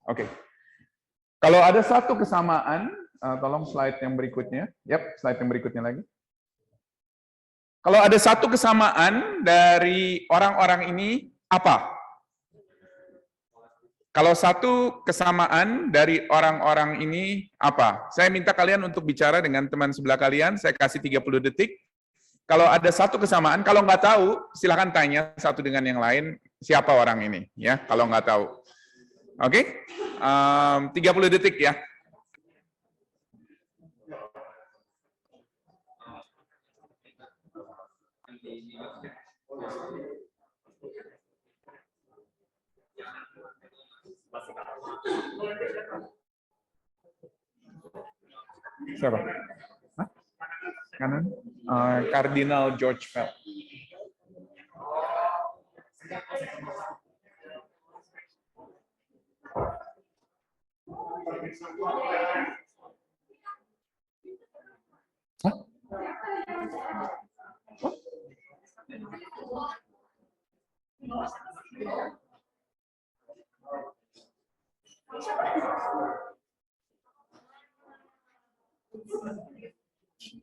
Oke. Kalau ada satu kesamaan, tolong slide yang berikutnya. Yap, slide yang berikutnya lagi. Kalau ada satu kesamaan dari orang-orang ini, apa? Kalau satu kesamaan dari orang-orang ini, apa? Saya minta kalian untuk bicara dengan teman sebelah kalian, saya kasih 30 detik. Kalau ada satu kesamaan, kalau nggak tahu, silakan tanya satu dengan yang lain, siapa orang ini, ya, kalau nggak tahu. Oke? 30 detik ya. Siapa? Hah? Kanan? Kardinal George Pell. Hah?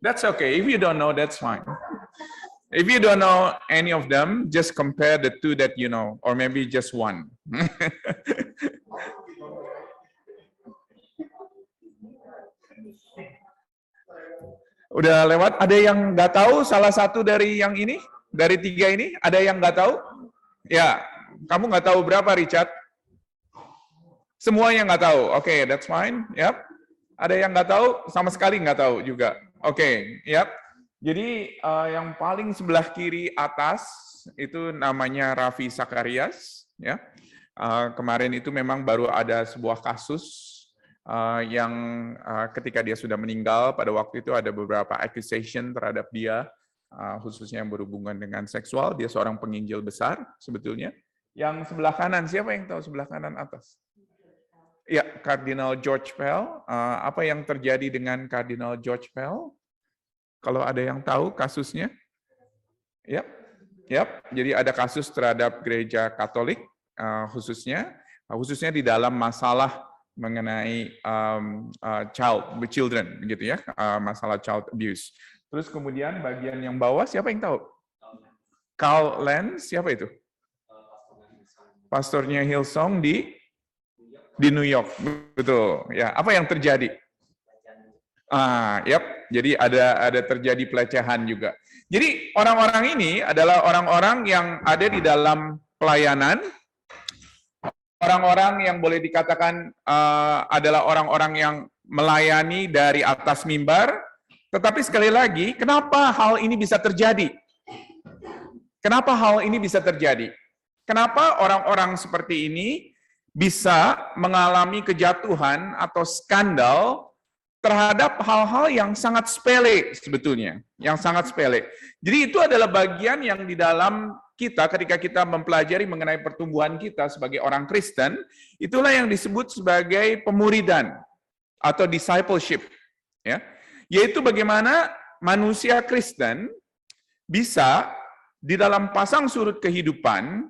That's okay. If you don't know, that's fine. If you don't know any of them, just compare the two that you know, or maybe just one. Udah lewat? Ada yang nggak tahu salah satu dari yang ini? Dari tiga ini? Ada yang nggak tahu? Ya, kamu nggak tahu berapa, Richard? Semua yang nggak tahu. Oke, that's fine. Yep. Ada yang nggak tahu? Sama sekali nggak tahu juga. Oke, yep. Jadi yang paling sebelah kiri atas itu namanya Raffi Sakarias. Ya, kemarin itu memang baru ada sebuah kasus yang ketika dia sudah meninggal, pada waktu itu ada beberapa accusation terhadap dia, khususnya yang berhubungan dengan seksual. Dia seorang penginjil besar sebetulnya. Yang sebelah kanan, siapa yang tahu sebelah kanan atas? Ya, Kardinal George Pell. Apa yang terjadi dengan Kardinal George Pell? Kalau ada yang tahu kasusnya? Yap. Jadi ada kasus terhadap gereja Katolik, khususnya di dalam masalah mengenai children, gitu ya, masalah child abuse. Terus kemudian bagian yang bawah, siapa yang tahu? Carl Lentz, siapa itu? Pastornya Hillsong di New York, betul. Ya, apa yang terjadi? Jadi ada terjadi pelecehan juga. Jadi orang-orang ini adalah orang-orang yang ada di dalam pelayanan, orang-orang yang boleh dikatakan adalah orang-orang yang melayani dari atas mimbar. Tetapi sekali lagi, kenapa hal ini bisa terjadi? Kenapa hal ini bisa terjadi? Kenapa orang-orang seperti ini bisa mengalami kejatuhan atau skandal terhadap hal-hal yang sangat sepele sebetulnya, yang sangat sepele. Jadi itu adalah bagian yang di dalam kita ketika kita mempelajari mengenai pertumbuhan kita sebagai orang Kristen, itulah yang disebut sebagai pemuridan atau discipleship, ya. Yaitu bagaimana manusia Kristen bisa di dalam pasang surut kehidupan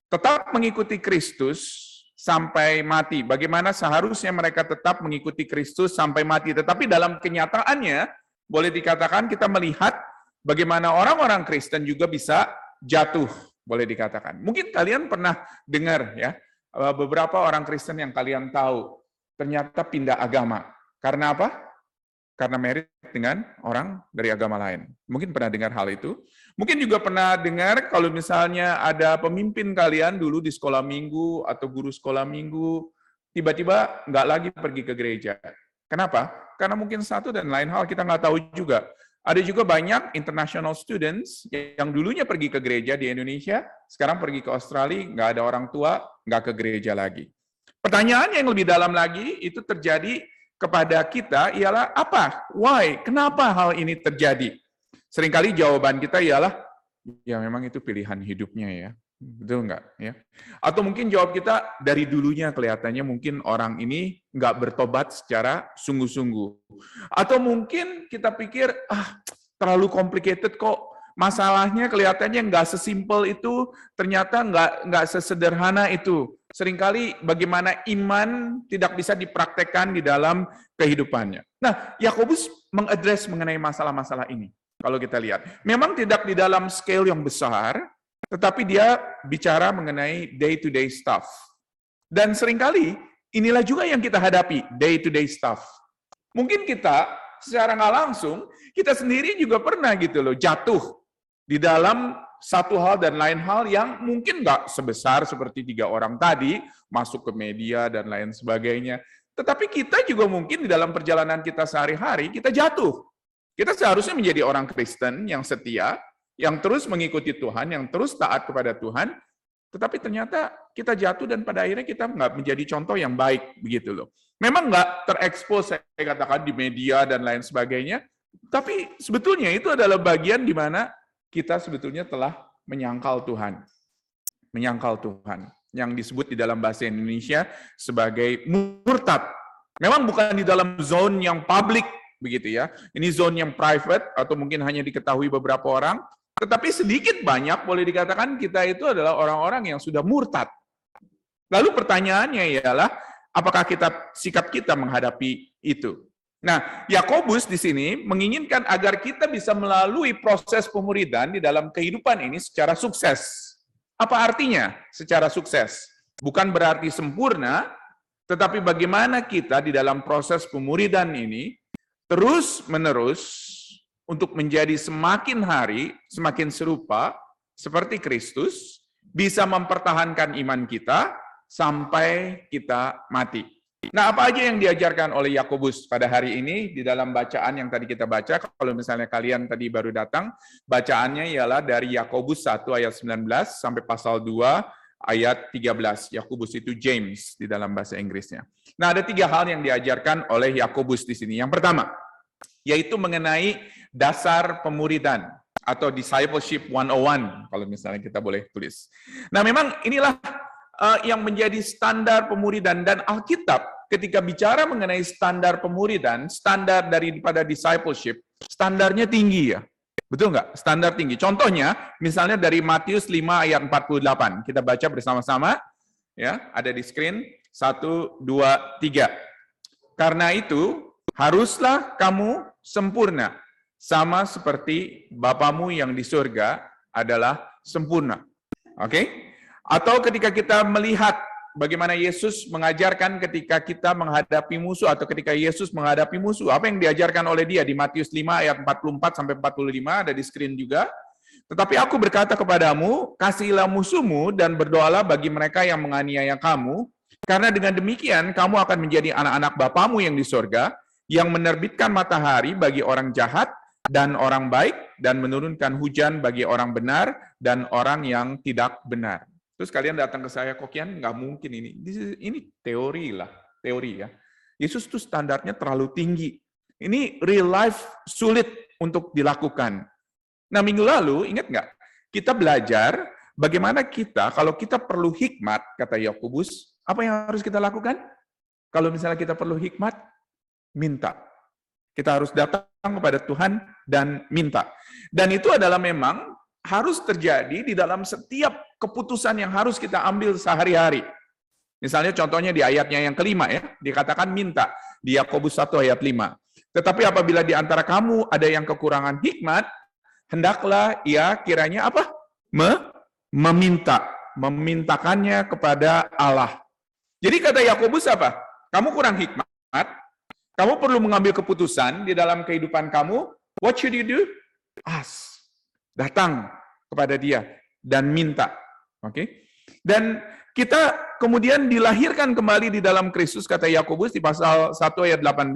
tetap mengikuti Kristus sampai mati. Bagaimana seharusnya mereka tetap mengikuti Kristus sampai mati. Tetapi dalam kenyataannya, boleh dikatakan kita melihat bagaimana orang-orang Kristen juga bisa jatuh, boleh dikatakan. Mungkin kalian pernah dengar ya, beberapa orang Kristen yang kalian tahu, ternyata pindah agama. Karena apa? Karena merit dengan orang dari agama lain. Mungkin pernah dengar hal itu. Mungkin juga pernah dengar kalau misalnya ada pemimpin kalian dulu di sekolah minggu atau guru sekolah minggu, tiba-tiba nggak lagi pergi ke gereja. Kenapa? Karena mungkin satu dan lain hal kita nggak tahu juga. Ada juga banyak international students yang dulunya pergi ke gereja di Indonesia, sekarang pergi ke Australia, nggak ada orang tua, nggak ke gereja lagi. Pertanyaan yang lebih dalam lagi itu terjadi kepada kita ialah apa? Why? Kenapa hal ini terjadi? Seringkali jawaban kita ialah, ya memang itu pilihan hidupnya ya. Betul nggak? Ya. Atau mungkin jawab kita, dari dulunya kelihatannya mungkin orang ini nggak bertobat secara sungguh-sungguh. Atau mungkin kita pikir, terlalu complicated kok. Masalahnya kelihatannya nggak sesimpel itu, ternyata nggak sesederhana itu. seringkali bagaimana iman tidak bisa dipraktekkan di dalam kehidupannya. Nah, Yakobus mengadres mengenai masalah-masalah ini. Kalau kita lihat, memang tidak di dalam scale yang besar, tetapi dia bicara mengenai day-to-day stuff. Dan seringkali inilah juga yang kita hadapi, day-to-day stuff. Mungkin kita secara nggak langsung, kita sendiri juga pernah gitu loh, jatuh di dalam satu hal dan lain hal yang mungkin nggak sebesar seperti 3 orang tadi, masuk ke media dan lain sebagainya. Tetapi kita juga mungkin di dalam perjalanan kita sehari-hari, kita jatuh. Kita seharusnya menjadi orang Kristen yang setia, yang terus mengikuti Tuhan, yang terus taat kepada Tuhan, tetapi ternyata kita jatuh dan pada akhirnya kita nggak menjadi contoh yang baik, begitu loh. Memang nggak terekspos, saya katakan, di media dan lain sebagainya, tapi sebetulnya itu adalah bagian di mana kita sebetulnya telah menyangkal Tuhan. Menyangkal Tuhan. Yang disebut di dalam bahasa Indonesia sebagai murtad. Memang bukan di dalam zone yang publik, begitu ya. Ini zone yang private, atau mungkin hanya diketahui beberapa orang. Tetapi sedikit banyak boleh dikatakan kita itu adalah orang-orang yang sudah murtad. Lalu pertanyaannya ialah, apakah sikap kita menghadapi itu? Nah, Yakobus di sini menginginkan agar kita bisa melalui proses pemuridan di dalam kehidupan ini secara sukses. Apa artinya secara sukses? Bukan berarti sempurna, tetapi bagaimana kita di dalam proses pemuridan ini terus-menerus untuk menjadi semakin hari, semakin serupa seperti Kristus, bisa mempertahankan iman kita sampai kita mati. Nah, apa aja yang diajarkan oleh Yakobus pada hari ini di dalam bacaan yang tadi kita baca? Kalau misalnya kalian tadi baru datang, bacaannya ialah dari Yakobus 1 ayat 19 sampai pasal 2 ayat 13. Yakobus itu James di dalam bahasa Inggrisnya. Nah, ada 3 hal yang diajarkan oleh Yakobus di sini. Yang pertama, yaitu mengenai dasar pemuridan atau discipleship 101, kalau misalnya kita boleh tulis. Nah, memang inilah yang menjadi standar pemuridan, dan Alkitab ketika bicara mengenai standar pemuridan, standar daripada discipleship, standarnya tinggi ya. Betul nggak? Standar tinggi. Contohnya, misalnya dari Matius 5 ayat 48. Kita baca bersama-sama, ya, ada di screen. 1, 2, 3. Karena itu, haruslah kamu sempurna, sama seperti Bapamu yang di surga adalah sempurna. Oke? Atau ketika kita melihat bagaimana Yesus mengajarkan ketika kita menghadapi musuh, atau ketika Yesus menghadapi musuh, apa yang diajarkan oleh dia di Matius 5 ayat 44 sampai 45, ada di screen juga. Tetapi aku berkata kepadamu, kasihilah musuhmu dan berdoalah bagi mereka yang menganiaya kamu, karena dengan demikian kamu akan menjadi anak-anak Bapamu yang di surga, yang menerbitkan matahari bagi orang jahat dan orang baik, dan menurunkan hujan bagi orang benar dan orang yang tidak benar. Terus kalian datang ke saya, kok Kian, nggak mungkin ini teori lah, teori ya. Yesus tuh standarnya terlalu tinggi. Ini real life sulit untuk dilakukan. Nah, minggu lalu, ingat nggak? Kita belajar bagaimana kita, kalau kita perlu hikmat, kata Yakobus, apa yang harus kita lakukan? Kalau misalnya kita perlu hikmat, minta. Kita harus datang kepada Tuhan dan minta. Dan itu adalah memang harus terjadi di dalam setiap keputusan yang harus kita ambil sehari-hari. Misalnya contohnya di ayatnya yang kelima ya, dikatakan minta di Yakobus 1 ayat 5. Tetapi apabila di antara kamu ada yang kekurangan hikmat, hendaklah ia kiranya apa? Memintakannya kepada Allah. Jadi kata Yakobus apa? Kamu kurang hikmat, kamu perlu mengambil keputusan di dalam kehidupan kamu. What should you do? Ask. Datang kepada dia dan minta. Oke? Dan kita kemudian dilahirkan kembali di dalam Kristus, kata Yakobus di pasal 1 ayat 18,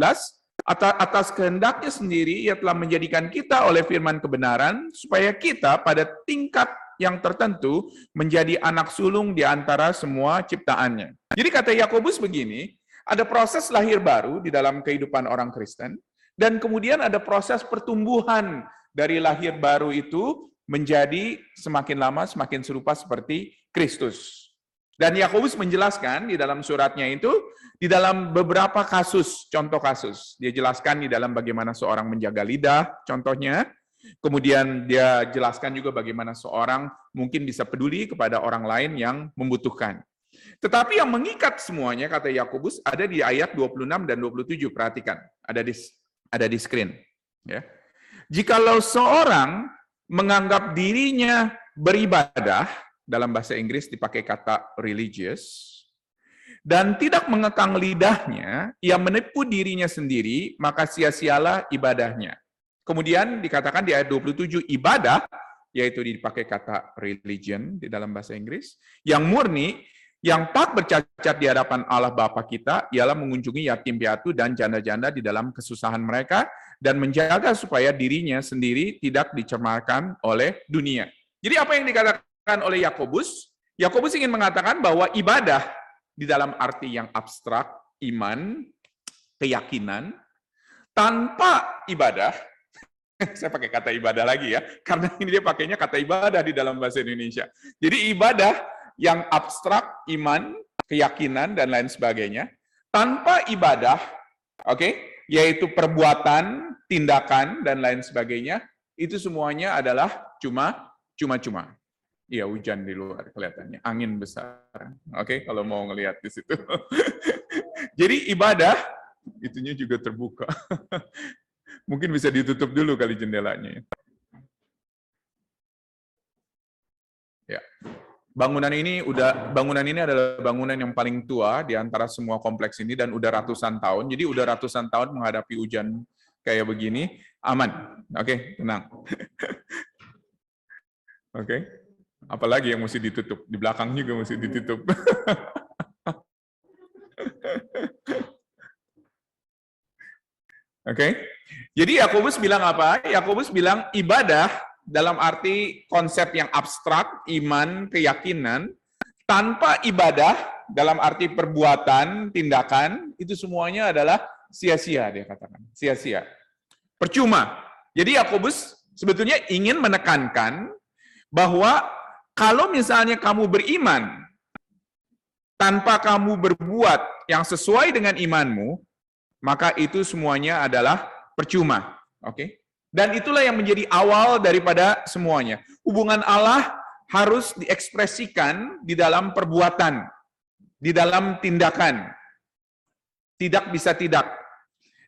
atas kehendaknya sendiri ia telah menjadikan kita oleh firman kebenaran, supaya kita pada tingkat yang tertentu menjadi anak sulung di antara semua ciptaannya. Jadi kata Yakobus begini, ada proses lahir baru di dalam kehidupan orang Kristen, dan kemudian ada proses pertumbuhan dari lahir baru itu menjadi semakin lama semakin serupa seperti Kristus. Dan Yakobus menjelaskan di dalam suratnya itu, di dalam beberapa kasus, contoh kasus. Dia jelaskan di dalam bagaimana seorang menjaga lidah, contohnya. Kemudian dia jelaskan juga bagaimana seorang mungkin bisa peduli kepada orang lain yang membutuhkan. Tetapi yang mengikat semuanya, kata Yakobus, ada di ayat 26 dan 27. Perhatikan, ada di screen. Ya. Jikalau seorang menganggap dirinya beribadah, dalam bahasa Inggris dipakai kata religious, dan tidak mengekang lidahnya, ia menipu dirinya sendiri, maka sia-sialah ibadahnya. Kemudian dikatakan di ayat 27, ibadah, yaitu dipakai kata religion di dalam bahasa Inggris, yang murni, yang tak bercacat di hadapan Allah Bapa kita, ialah mengunjungi yatim piatu dan janda-janda di dalam kesusahan mereka, dan menjaga supaya dirinya sendiri tidak dicemarkan oleh dunia. Jadi apa yang dikatakan oleh Yakobus? Yakobus ingin mengatakan bahwa ibadah di dalam arti yang abstrak, iman, keyakinan, tanpa ibadah, saya pakai kata ibadah lagi ya, karena ini dia pakainya kata ibadah di dalam bahasa Indonesia. Jadi ibadah yang abstrak, iman, keyakinan, dan lain sebagainya, tanpa ibadah, yaitu perbuatan, tindakan, dan lain sebagainya, itu semuanya adalah cuma-cuma. Iya, hujan di luar kelihatannya, angin besar. Kalau mau ngelihat di situ. Jadi ibadah, itunya juga terbuka. Mungkin bisa ditutup dulu kali jendelanya. Ya. Bangunan ini adalah bangunan yang paling tua di antara semua kompleks ini dan udah ratusan tahun. Jadi udah ratusan tahun menghadapi hujan kayak begini, aman. Tenang. Apalagi yang mesti ditutup, di belakang juga mesti ditutup. Jadi Yakobus bilang apa? Yakobus bilang ibadah dalam arti konsep yang abstrak, iman, keyakinan, tanpa ibadah dalam arti perbuatan, tindakan, itu semuanya adalah sia-sia, dia katakan. Sia-sia. Percuma. Jadi Yakobus sebetulnya ingin menekankan bahwa kalau misalnya kamu beriman, tanpa kamu berbuat yang sesuai dengan imanmu, maka itu semuanya adalah percuma. Dan itulah yang menjadi awal daripada semuanya. Hubungan Allah harus diekspresikan di dalam perbuatan, di dalam tindakan. Tidak bisa tidak.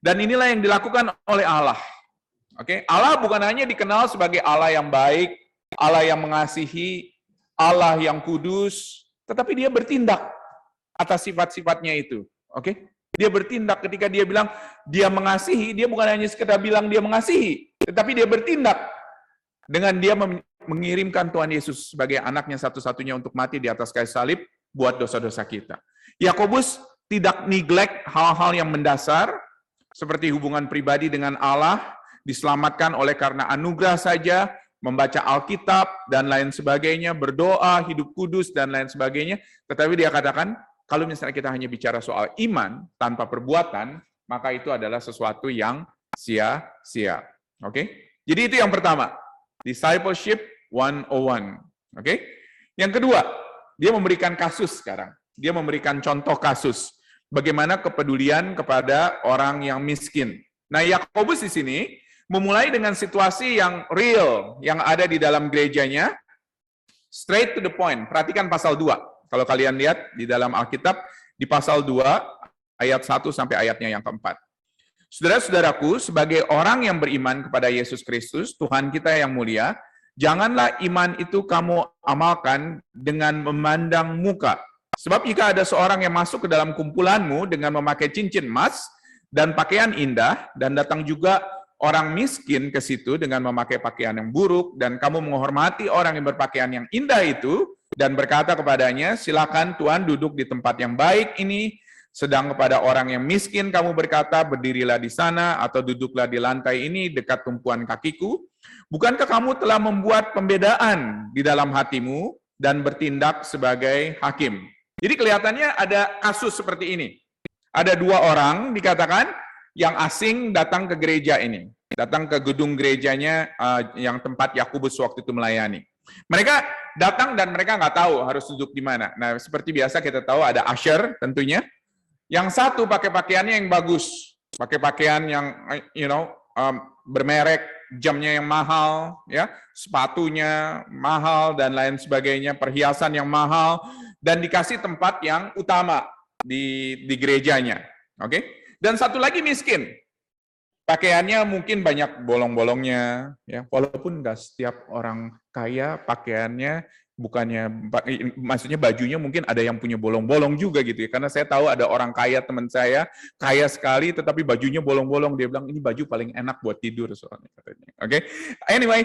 Dan inilah yang dilakukan oleh Allah. Allah bukan hanya dikenal sebagai Allah yang baik, Allah yang mengasihi, Allah yang kudus, tetapi dia bertindak atas sifat-sifatnya itu. Dia bertindak ketika dia bilang dia mengasihi, dia bukan hanya sekedar bilang dia mengasihi, tetapi dia bertindak dengan dia mengirimkan Tuhan Yesus sebagai anaknya satu-satunya untuk mati di atas kayu salib buat dosa-dosa kita. Yakobus tidak neglect hal-hal yang mendasar seperti hubungan pribadi dengan Allah, diselamatkan oleh karena anugerah saja, membaca Alkitab, dan lain sebagainya, berdoa, hidup kudus, dan lain sebagainya. Tetapi dia katakan, kalau misalnya kita hanya bicara soal iman tanpa perbuatan, maka itu adalah sesuatu yang sia-sia. Jadi itu yang pertama, discipleship 101. Yang kedua, dia memberikan kasus sekarang. Dia memberikan contoh kasus. Bagaimana kepedulian kepada orang yang miskin. Nah, Yakobus di sini memulai dengan situasi yang real, yang ada di dalam gerejanya, straight to the point. Perhatikan pasal 2. Kalau kalian lihat di dalam Alkitab, di pasal 2, ayat 1 sampai ayatnya yang keempat. Saudara-saudaraku, sebagai orang yang beriman kepada Yesus Kristus, Tuhan kita yang mulia, janganlah iman itu kamu amalkan dengan memandang muka. Sebab jika ada seorang yang masuk ke dalam kumpulanmu dengan memakai cincin emas dan pakaian indah, dan datang juga orang miskin ke situ dengan memakai pakaian yang buruk, dan kamu menghormati orang yang berpakaian yang indah itu, dan berkata kepadanya, silakan Tuhan duduk di tempat yang baik ini, sedang kepada orang yang miskin kamu berkata, berdirilah di sana, atau duduklah di lantai ini dekat tumpuan kakiku, bukankah kamu telah membuat pembedaan di dalam hatimu, dan bertindak sebagai hakim? Jadi kelihatannya ada kasus seperti ini. Ada dua orang dikatakan, yang asing datang ke gereja ini, datang ke gedung gerejanya yang tempat Yakobus waktu itu melayani. Mereka datang dan mereka nggak tahu harus duduk di mana. Nah, seperti biasa kita tahu ada usher tentunya. Yang satu pakai pakaiannya yang bagus, pakai pakaian yang bermerek, jamnya yang mahal, ya, sepatunya mahal dan lain sebagainya, perhiasan yang mahal. dan dikasih tempat yang utama di gerejanya. Oke? Dan satu lagi miskin. Pakaiannya mungkin banyak bolong-bolongnya, ya. Walaupun nggak setiap orang kaya pakaiannya maksudnya bajunya mungkin ada yang punya bolong-bolong juga gitu ya. Karena saya tahu ada orang kaya, teman saya kaya sekali, tetapi bajunya bolong-bolong. Dia bilang ini baju paling enak buat tidur soalnya katanya. Oke, anyway,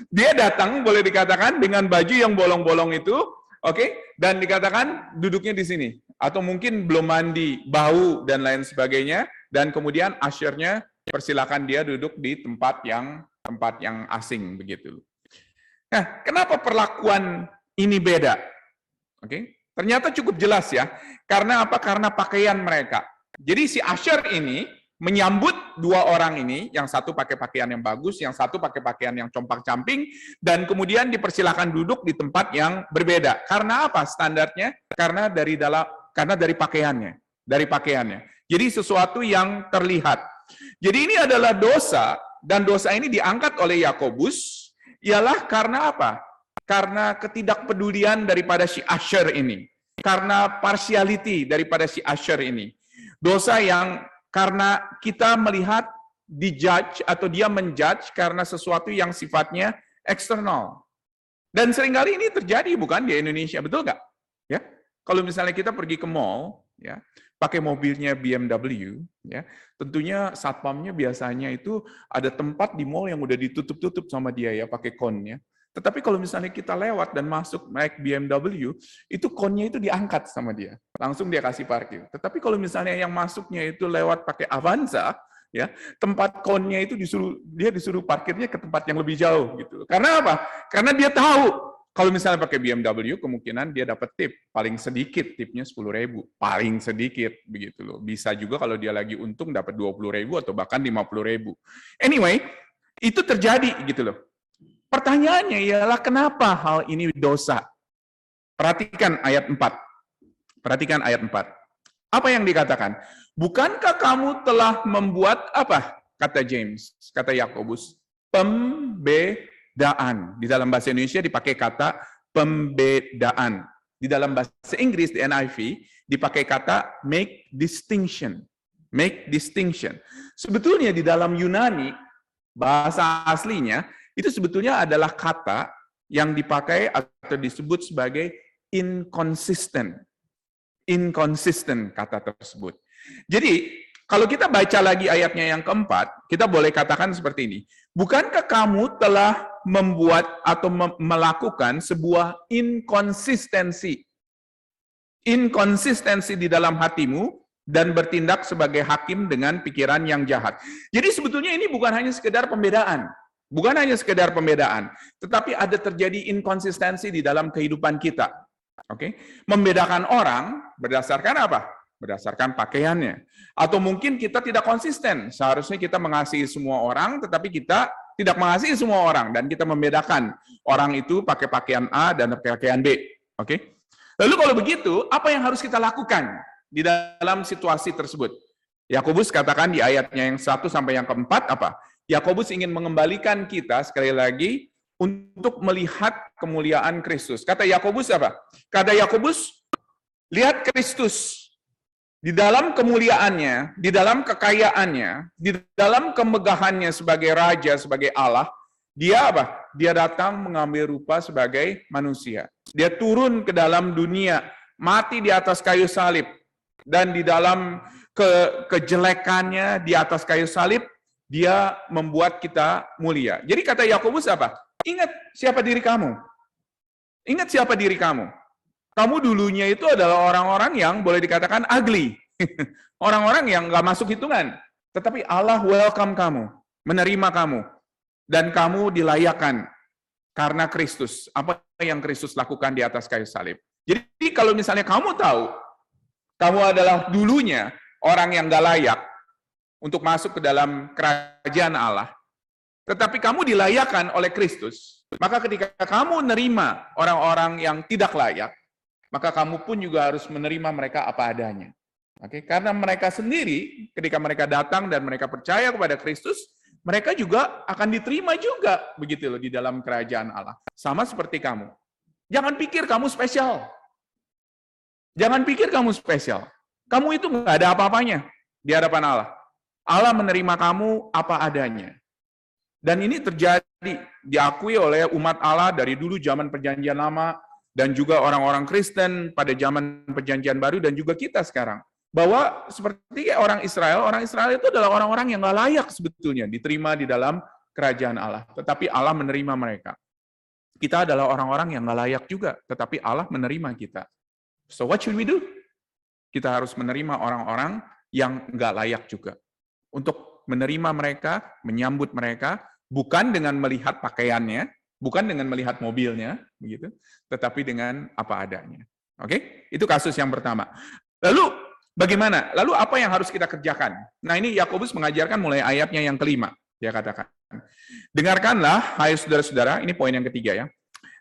dia datang boleh dikatakan dengan baju yang bolong-bolong itu, oke, dan dikatakan duduknya di sini, atau mungkin belum mandi, bau dan lain sebagainya, dan kemudian usher-nya persilakan dia duduk di tempat yang asing begitu. Nah, kenapa perlakuan ini beda? Oke, ternyata cukup jelas ya. Karena apa? Karena pakaian mereka. Jadi si usher ini menyambut dua orang ini, yang satu pakai pakaian yang bagus, yang satu pakai pakaian yang compang-camping, dan kemudian dipersilakan duduk di tempat yang berbeda. Karena apa standarnya? Karena dari pakaiannya, Jadi sesuatu yang terlihat. Jadi ini adalah dosa, dan dosa ini diangkat oleh Yakobus, ialah karena apa? Karena ketidakpedulian daripada si usher ini. Karena partiality daripada si usher ini. Dosa yang karena kita melihat dijudge atau dia menjudge karena sesuatu yang sifatnya eksternal. Dan seringkali ini terjadi bukan di Indonesia, betul nggak? Ya, kalau misalnya kita pergi ke mall, ya, pakai mobilnya BMW, ya, tentunya satpamnya biasanya itu ada tempat di mall yang udah ditutup-tutup sama dia ya, pakai konnya. Tetapi kalau misalnya kita lewat dan masuk naik BMW, itu konnya itu diangkat sama dia, langsung dia kasih parkir. Tetapi kalau misalnya yang masuknya itu lewat pakai Avanza, ya, tempat konnya itu disuruh parkirnya ke tempat yang lebih jauh gitu. Karena apa? Karena dia tahu kalau misalnya pakai BMW, kemungkinan dia dapat tip. Paling sedikit, tipnya 10.000. Paling sedikit, begitu loh. Bisa juga kalau dia lagi untung dapat 20.000 atau bahkan 50.000. Anyway, itu terjadi gitu loh. Pertanyaannya ialah kenapa hal ini dosa? Perhatikan ayat 4. Perhatikan ayat 4. Apa yang dikatakan? Bukankah kamu telah membuat apa? Kata James, kata Yakobus, pembedaan. Di dalam bahasa Indonesia dipakai kata pembedaan. Di dalam bahasa Inggris, di NIV, dipakai kata make distinction. Make distinction. Sebetulnya di dalam Yunani, bahasa aslinya, itu sebetulnya adalah kata yang dipakai atau disebut sebagai inconsistent. Inconsistent kata tersebut. Jadi, kalau kita baca lagi ayatnya yang keempat, kita boleh katakan seperti ini. Bukankah kamu telah membuat atau melakukan sebuah inkonsistensi? Inkonsistensi di dalam hatimu dan bertindak sebagai hakim dengan pikiran yang jahat. Jadi sebetulnya ini bukan hanya sekedar pembedaan. Bukan hanya sekedar pembedaan, tetapi ada terjadi inkonsistensi di dalam kehidupan kita. Oke, membedakan orang berdasarkan apa? Berdasarkan pakaiannya. Atau mungkin kita tidak konsisten. Seharusnya kita mengasihi semua orang, tetapi kita tidak mengasihi semua orang dan kita membedakan orang itu pakai pakaian A dan pakaian B. Oke. Lalu kalau begitu, apa yang harus kita lakukan di dalam situasi tersebut? Yakobus katakan di ayatnya yang 1 sampai yang keempat apa? Yakobus ingin mengembalikan kita sekali lagi untuk melihat kemuliaan Kristus. Kata Yakobus apa? Kata Yakobus, lihat Kristus di dalam kemuliaannya, di dalam kekayaannya, di dalam kemegahannya sebagai raja, sebagai Allah. Dia apa? Dia datang mengambil rupa sebagai manusia. Dia turun ke dalam dunia, mati di atas kayu salib, dan di dalam kejelekannya di atas kayu salib, dia membuat kita mulia. Jadi kata Yakobus apa? Ingat siapa diri kamu. Ingat siapa diri kamu. Kamu dulunya itu adalah orang-orang yang boleh dikatakan ugly. Orang-orang yang nggak masuk hitungan. Tetapi Allah welcome kamu, menerima kamu. Dan kamu dilayakkan karena Kristus. Apa yang Kristus lakukan di atas kayu salib. Jadi kalau misalnya kamu tahu, kamu adalah dulunya orang yang nggak layak untuk masuk ke dalam kerajaan Allah, tetapi kamu dilayakkan oleh Kristus, maka ketika kamu menerima orang-orang yang tidak layak, maka kamu pun juga harus menerima mereka apa adanya. Oke, karena mereka sendiri, ketika mereka datang dan mereka percaya kepada Kristus, mereka juga akan diterima juga, begitu loh, di dalam kerajaan Allah. Sama seperti kamu. Jangan pikir kamu spesial. Jangan pikir kamu spesial. Kamu itu nggak ada apa-apanya di hadapan Allah. Allah menerima kamu apa adanya. Dan ini terjadi, diakui oleh umat Allah dari dulu zaman Perjanjian Lama, dan juga orang-orang Kristen pada zaman Perjanjian Baru, dan juga kita sekarang. Bahwa seperti orang Israel itu adalah orang-orang yang nggak layak sebetulnya diterima di dalam kerajaan Allah. Tetapi Allah menerima mereka. Kita adalah orang-orang yang nggak layak juga, tetapi Allah menerima kita. So what should we do? Kita harus menerima orang-orang yang nggak layak juga. Untuk menerima mereka, menyambut mereka, bukan dengan melihat pakaiannya, bukan dengan melihat mobilnya, begitu, tetapi dengan apa adanya. Oke? Itu kasus yang pertama. Lalu bagaimana? Lalu apa yang harus kita kerjakan? Nah, ini Yakobus mengajarkan mulai ayatnya yang kelima. Dia katakan, dengarkanlah, hai saudara-saudara, ini poin yang ketiga ya.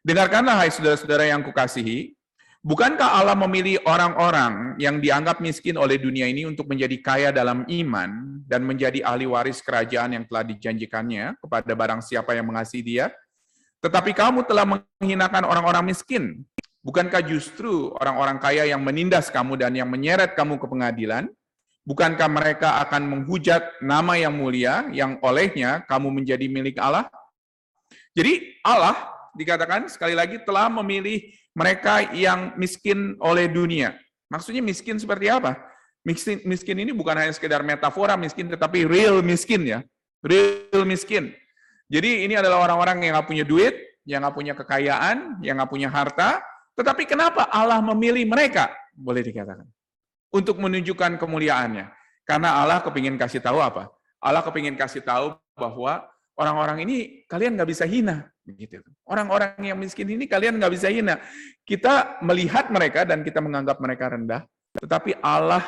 Dengarkanlah, hai saudara-saudara yang kukasihi, bukankah Allah memilih orang-orang yang dianggap miskin oleh dunia ini untuk menjadi kaya dalam iman dan menjadi ahli waris kerajaan yang telah dijanjikannya kepada barang siapa yang mengasihi Dia? Tetapi kamu telah menghinakan orang-orang miskin. Bukankah justru orang-orang kaya yang menindas kamu dan yang menyeret kamu ke pengadilan? Bukankah mereka akan menghujat nama yang mulia yang olehnya kamu menjadi milik Allah? Jadi Allah dikatakan sekali lagi telah memilih mereka yang miskin oleh dunia. Maksudnya miskin seperti apa? Miskin ini bukan hanya sekedar metafora miskin, tetapi real miskin ya. Real miskin. Jadi ini adalah orang-orang yang nggak punya duit, yang nggak punya kekayaan, yang nggak punya harta. Tetapi kenapa Allah memilih mereka? Boleh dikatakan. Untuk menunjukkan kemuliaannya. Karena Allah kepingin kasih tahu apa? Allah kepingin kasih tahu bahwa orang-orang ini kalian nggak bisa hina. Begitu. Orang-orang yang miskin ini kalian nggak bisa hina. Kita melihat mereka dan kita menganggap mereka rendah, tetapi Allah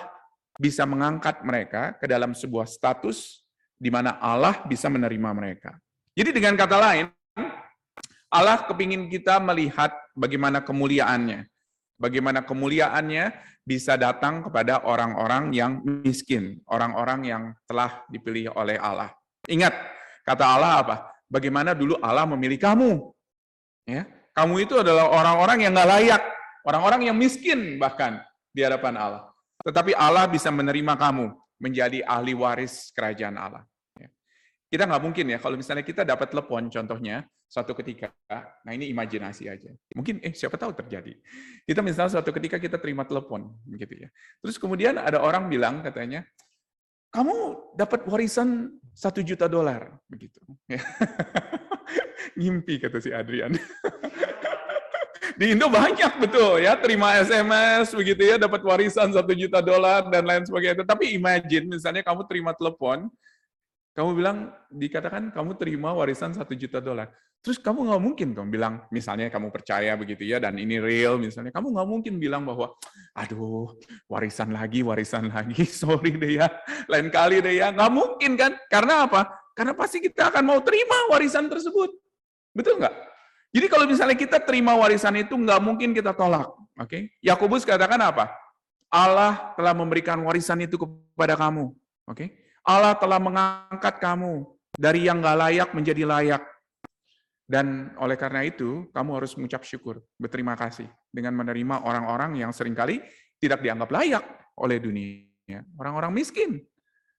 bisa mengangkat mereka ke dalam sebuah status di mana Allah bisa menerima mereka. Jadi dengan kata lain, Allah kepingin kita melihat bagaimana kemuliaannya. Bagaimana kemuliaannya bisa datang kepada orang-orang yang miskin, orang-orang yang telah dipilih oleh Allah. Ingat, kata Allah apa? Bagaimana dulu Allah memilih kamu. Ya, kamu itu adalah orang-orang yang nggak layak, orang-orang yang miskin bahkan di hadapan Allah. Tetapi Allah bisa menerima kamu menjadi ahli waris kerajaan Allah. Ya. Kita nggak mungkin ya, kalau misalnya kita dapat telepon, contohnya, suatu ketika, nah ini imajinasi aja. Mungkin, siapa tahu terjadi. Kita misalnya suatu ketika kita terima telepon, begitu ya. Terus kemudian ada orang bilang katanya, kamu dapat warisan $1 juta, begitu. Ngimpi kata si Adrian. Di Indo banyak betul ya, terima SMS begitu ya, dapat warisan $1 juta dan lain sebagainya. Tapi imagine misalnya kamu terima telepon, kamu bilang, dikatakan kamu terima warisan $1 juta. Terus kamu nggak mungkin kamu bilang, misalnya kamu percaya begitu ya, dan ini real misalnya, kamu nggak mungkin bilang bahwa, aduh, warisan lagi, sorry deh ya, lain kali deh ya. Nggak mungkin kan? Karena apa? Karena pasti kita akan mau terima warisan tersebut. Betul nggak? Jadi kalau misalnya kita terima warisan itu, nggak mungkin kita tolak. Oke? Yakobus katakan apa? Allah telah memberikan warisan itu kepada kamu. Oke? Allah telah mengangkat kamu dari yang nggak layak menjadi layak. Dan oleh karena itu, kamu harus mengucap syukur, berterima kasih dengan menerima orang-orang yang seringkali tidak dianggap layak oleh dunia. Orang-orang miskin,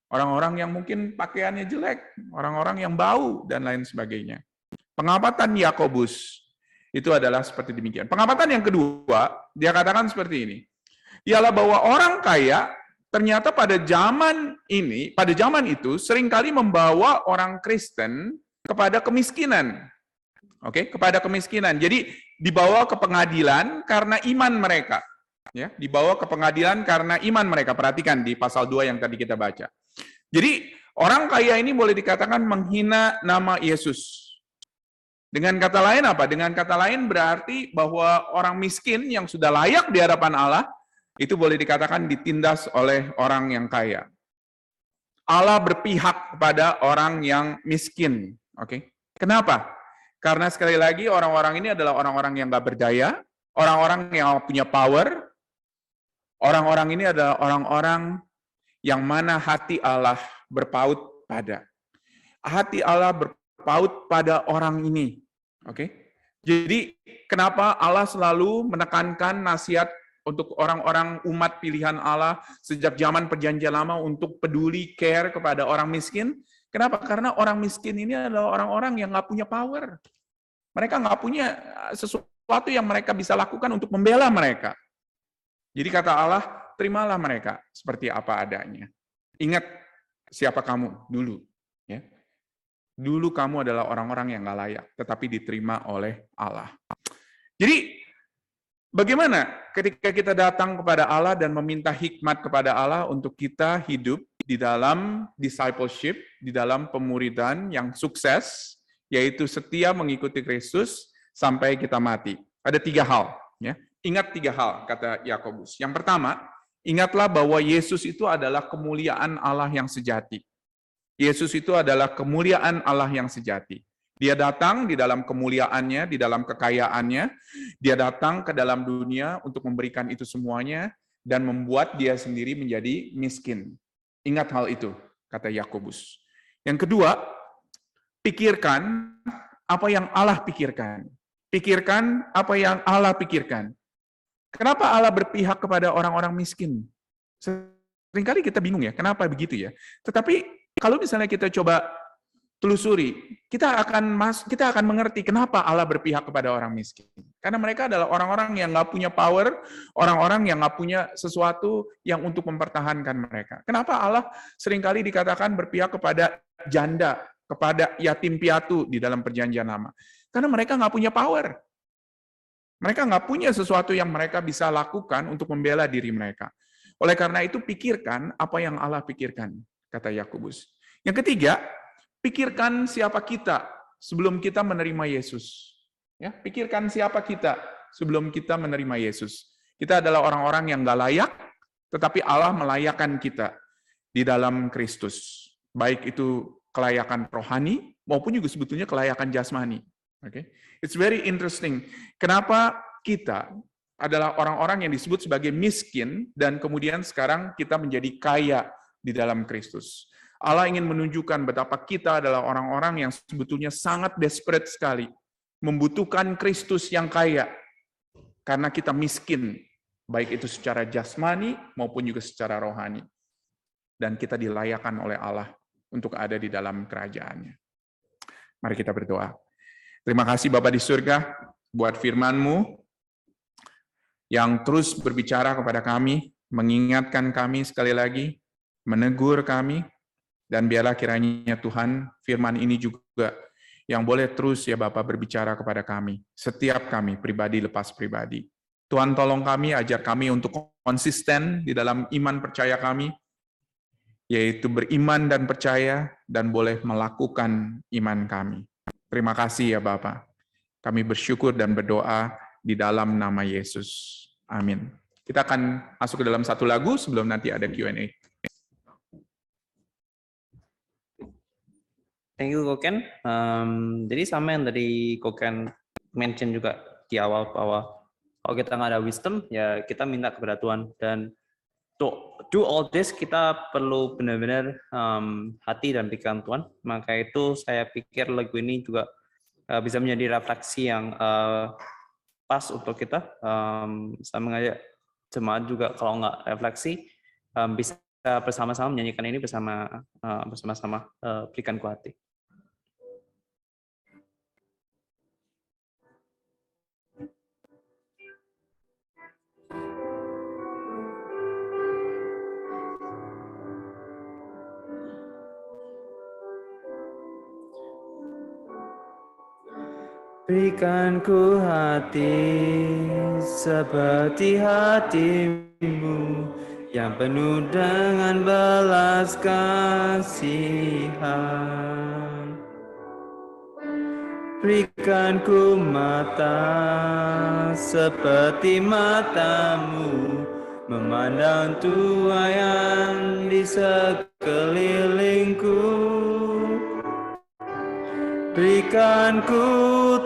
orang-orang yang mungkin pakaiannya jelek, orang-orang yang bau, dan lain sebagainya. Pengamatan Yakobus itu adalah seperti demikian. Pengamatan yang kedua, dia katakan seperti ini. Ialah bahwa orang kaya ternyata pada zaman itu seringkali membawa orang Kristen kepada kemiskinan. Oke, kepada kemiskinan. Jadi dibawa ke pengadilan karena iman mereka. Ya, dibawa ke pengadilan karena iman mereka. Perhatikan di pasal 2 yang tadi kita baca. Jadi orang kaya ini boleh dikatakan menghina nama Yesus. Dengan kata lain apa? Dengan kata lain berarti bahwa orang miskin yang sudah layak di hadapan Allah itu boleh dikatakan ditindas oleh orang yang kaya. Allah berpihak kepada orang yang miskin. Oke. Kenapa? Karena sekali lagi orang-orang ini adalah orang-orang yang nggak berdaya, orang-orang yang punya power, orang-orang ini adalah orang-orang yang mana hati Allah berpaut pada. Hati Allah berpaut pada orang ini. Oke? Jadi kenapa Allah selalu menekankan nasihat untuk orang-orang umat pilihan Allah sejak zaman Perjanjian Lama untuk peduli, care kepada orang miskin. Kenapa? Karena orang miskin ini adalah orang-orang yang nggak punya power. Mereka nggak punya sesuatu yang mereka bisa lakukan untuk membela mereka. Jadi kata Allah, terimalah mereka seperti apa adanya. Ingat siapa kamu dulu. Ya. Dulu kamu adalah orang-orang yang nggak layak, tetapi diterima oleh Allah. Jadi, bagaimana ketika kita datang kepada Allah dan meminta hikmat kepada Allah untuk kita hidup di dalam discipleship, di dalam pemuridan yang sukses, yaitu setia mengikuti Kristus sampai kita mati. Ada 3 hal. Ya. Ingat 3 hal, kata Yakobus. Yang pertama, ingatlah bahwa Yesus itu adalah kemuliaan Allah yang sejati. Yesus itu adalah kemuliaan Allah yang sejati. Dia datang di dalam kemuliaannya, di dalam kekayaannya. Dia datang ke dalam dunia untuk memberikan itu semuanya dan membuat dia sendiri menjadi miskin. Ingat hal itu, kata Yakobus. Yang kedua, pikirkan apa yang Allah pikirkan. Pikirkan apa yang Allah pikirkan. Kenapa Allah berpihak kepada orang-orang miskin? Seringkali kita bingung ya, kenapa begitu ya? Tetapi kalau misalnya kita coba telusuri, kita akan mengerti kenapa Allah berpihak kepada orang miskin. Karena mereka adalah orang-orang yang nggak punya power, orang-orang yang nggak punya sesuatu yang untuk mempertahankan mereka. Kenapa Allah seringkali dikatakan berpihak kepada janda, kepada yatim piatu di dalam Perjanjian Lama? Karena mereka nggak punya power. Mereka nggak punya sesuatu yang mereka bisa lakukan untuk membela diri mereka. Oleh karena itu, pikirkan apa yang Allah pikirkan, kata Yakobus. Yang ketiga, pikirkan siapa kita sebelum kita menerima Yesus. Ya, pikirkan siapa kita sebelum kita menerima Yesus. Kita adalah orang-orang yang nggak layak, tetapi Allah melayakkan kita di dalam Kristus. Baik itu kelayakan rohani, maupun juga sebetulnya kelayakan jasmani. Okay? It's very interesting. Kenapa kita adalah orang-orang yang disebut sebagai miskin, dan kemudian sekarang kita menjadi kaya di dalam Kristus. Allah ingin menunjukkan betapa kita adalah orang-orang yang sebetulnya sangat desperate sekali, membutuhkan Kristus yang kaya, karena kita miskin, baik itu secara jasmani maupun juga secara rohani. Dan kita dilayakkan oleh Allah untuk ada di dalam kerajaan-Nya. Mari kita berdoa. Terima kasih Bapa di surga, buat firman-Mu, yang terus berbicara kepada kami, mengingatkan kami sekali lagi, menegur kami, dan biarlah kiranya Tuhan, firman ini juga yang boleh terus ya Bapa berbicara kepada kami, setiap kami, pribadi lepas pribadi. Tuhan tolong kami, ajar kami untuk konsisten di dalam iman percaya kami, yaitu beriman dan percaya, dan boleh melakukan iman kami. Terima kasih ya Bapa. Kami bersyukur dan berdoa di dalam nama Yesus. Amin. Kita akan masuk ke dalam satu lagu sebelum nanti ada Q&A. Thank you, Koken. Jadi sama yang tadi Koken mention juga di awal bahwa kalau kita nggak ada wisdom, ya kita minta kepada Tuhan. Dan to do all this, kita perlu benar-benar hati dan pikiran Tuhan. Maka itu saya pikir lagu ini juga bisa menjadi refleksi yang pas untuk kita. Saya mengajak jemaat juga kalau nggak refleksi, bisa bersama-sama menyanyikan ini bersama-sama berikan ku hati. Berikan ku hati seperti hatimu yang penuh dengan belas kasihan. Berikan ku mata seperti matamu, memandang tuaian di sekelilingku. Berikan ku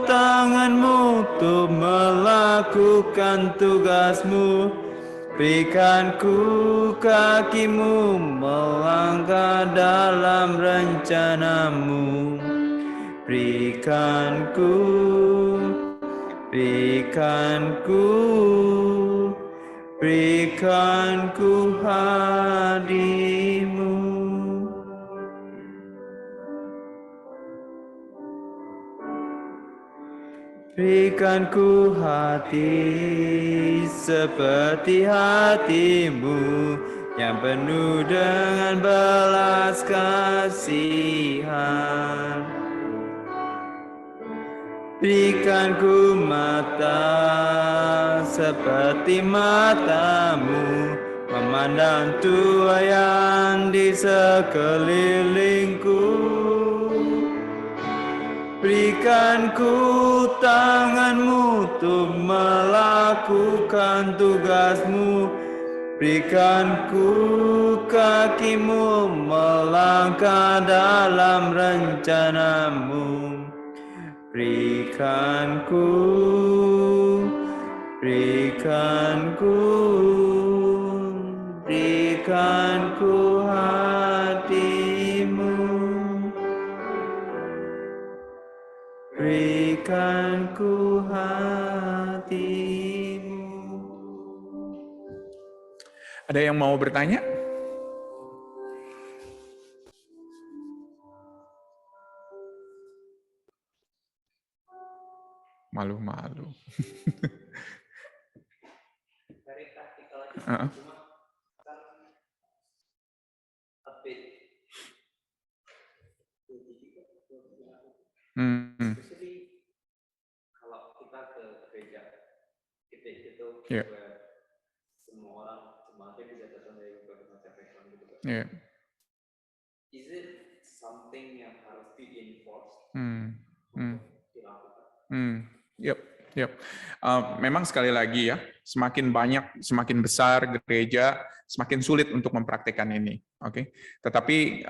tanganmu untuk melakukan tugasmu. Berikan ku kakimu melangkah dalam rencanamu. Berikan ku berikan ku hadimu. Berikan ku hati seperti hatimu yang penuh dengan belas kasihan. Berikan ku mata seperti matamu memandang tuaian di sekelilingku. Berikan ku tanganmu untuk melakukan tugasmu. Berikan ku kakimu melangkah dalam rencanamu. Berikan ku hatimu. Berikan ku hatimu. Ada yang mau bertanya? Malu-malu. Kalau kita ke gereja, itu semua orang jemaatnya bisa datang dari berbagai macam background gitu kan. Is it something yang harus di-enforce untuk dilakukan? Memang sekali lagi ya, semakin banyak, semakin besar gereja, semakin sulit untuk mempraktikkan ini. Oke, tetapi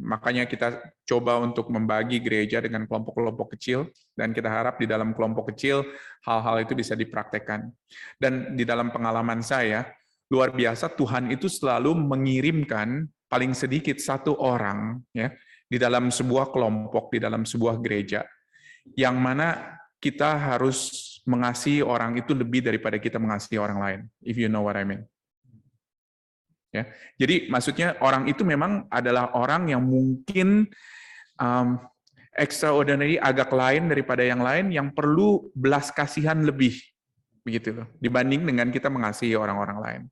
makanya kita coba untuk membagi gereja dengan kelompok-kelompok kecil, dan kita harap di dalam kelompok kecil hal-hal itu bisa dipraktekkan. Dan di dalam pengalaman saya, luar biasa Tuhan itu selalu mengirimkan paling sedikit satu orang ya di dalam sebuah kelompok, di dalam sebuah gereja, yang mana kita harus mengasihi orang itu lebih daripada kita mengasihi orang lain, if you know what I mean. Ya, jadi maksudnya orang itu memang adalah orang yang mungkin extraordinary, agak lain daripada yang lain, yang perlu belas kasihan lebih, begitu loh, dibanding dengan kita mengasihi orang-orang lain.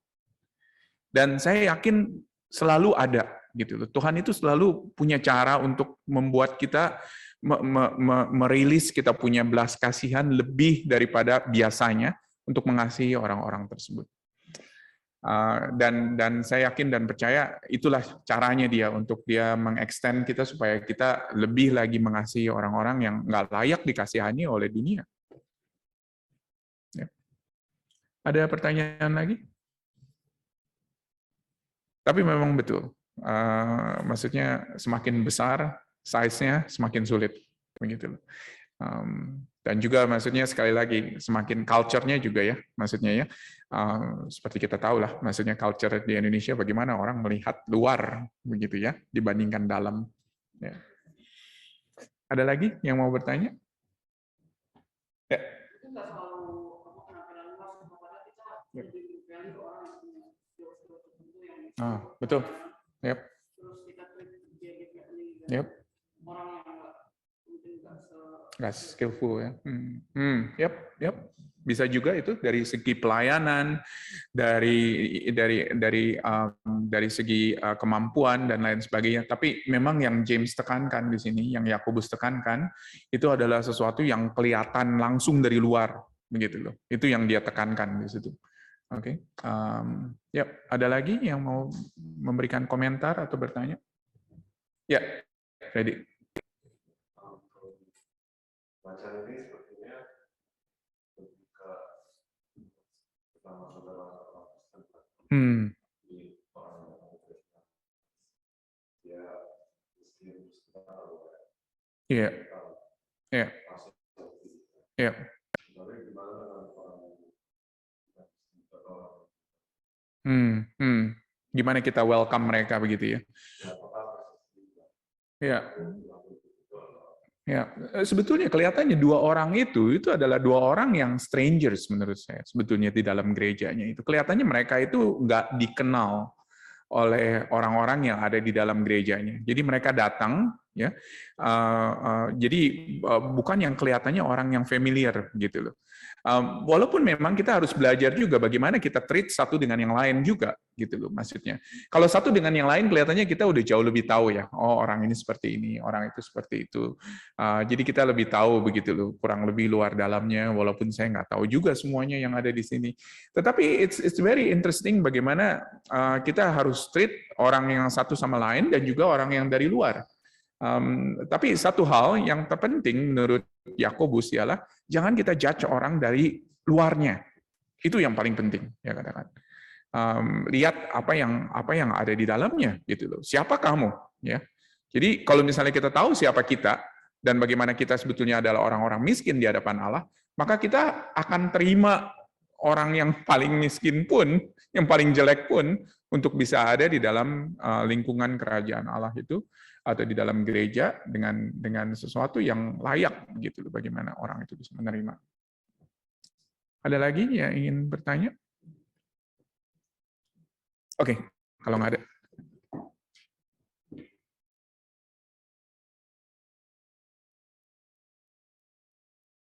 Dan saya yakin selalu ada, gitu loh. Tuhan itu selalu punya cara untuk membuat kita merilis kita punya belas kasihan lebih daripada biasanya untuk mengasihi orang-orang tersebut. Dan saya yakin dan percaya itulah caranya dia untuk dia mengextend kita supaya kita lebih lagi mengasihi orang-orang yang nggak layak dikasihani oleh dunia. Ya. Ada pertanyaan lagi? Tapi memang betul, maksudnya semakin besar size-nya semakin sulit, begitu. Dan juga maksudnya sekali lagi semakin culture-nya juga ya, maksudnya ya, seperti kita tahu lah, maksudnya culture di Indonesia bagaimana orang melihat luar, begitu ya, dibandingkan dalam. Ya. Ada lagi yang mau bertanya? Ya. Betul. Yep. Yep. Nggak skillful ya. Yep. Bisa juga itu dari segi pelayanan, dari segi kemampuan dan lain sebagainya. Tapi memang yang James tekankan di sini, yang Yakobus tekankan, itu adalah sesuatu yang kelihatan langsung dari luar, begitu loh. Itu yang dia tekankan di situ. Oke. Ada lagi yang mau memberikan komentar atau bertanya? Ya, Freddy. Bacaan ini sepertinya lebih ke saudara-saudara di orang yang Muslim Iya. Gimana kita welcome mereka begitu ya? Ya, sebetulnya kelihatannya dua orang itu adalah dua orang yang strangers menurut saya sebetulnya di dalam gerejanya itu. Kelihatannya mereka itu nggak dikenal oleh orang-orang yang ada di dalam gerejanya. Jadi mereka datang, ya, jadi bukan yang kelihatannya orang yang familiar gitu loh. Walaupun memang kita harus belajar juga bagaimana kita treat satu dengan yang lain juga, gitu loh maksudnya. Kalau satu dengan yang lain kelihatannya kita udah jauh lebih tahu ya, oh orang ini seperti ini, orang itu seperti itu. Jadi kita lebih tahu begitu loh, kurang lebih luar dalamnya, walaupun saya nggak tahu juga semuanya yang ada di sini. Tetapi it's very interesting bagaimana kita harus treat orang yang satu sama lain dan juga orang yang dari luar. Tapi satu hal yang terpenting menurut Yakobus ialah jangan kita judge orang dari luarnya. Itu yang paling penting, ya katakan. Lihat apa yang ada di dalamnya, gitu loh. Siapa kamu, ya? Jadi kalau misalnya kita tahu siapa kita dan bagaimana kita sebetulnya adalah orang-orang miskin di hadapan Allah, maka kita akan terima orang yang paling miskin pun, yang paling jelek pun, untuk bisa ada di dalam lingkungan kerajaan Allah itu, atau di dalam gereja dengan sesuatu yang layak, gitu loh, bagaimana orang itu bisa menerima. Ada lagi yang ingin bertanya? Oke, kalau nggak ada.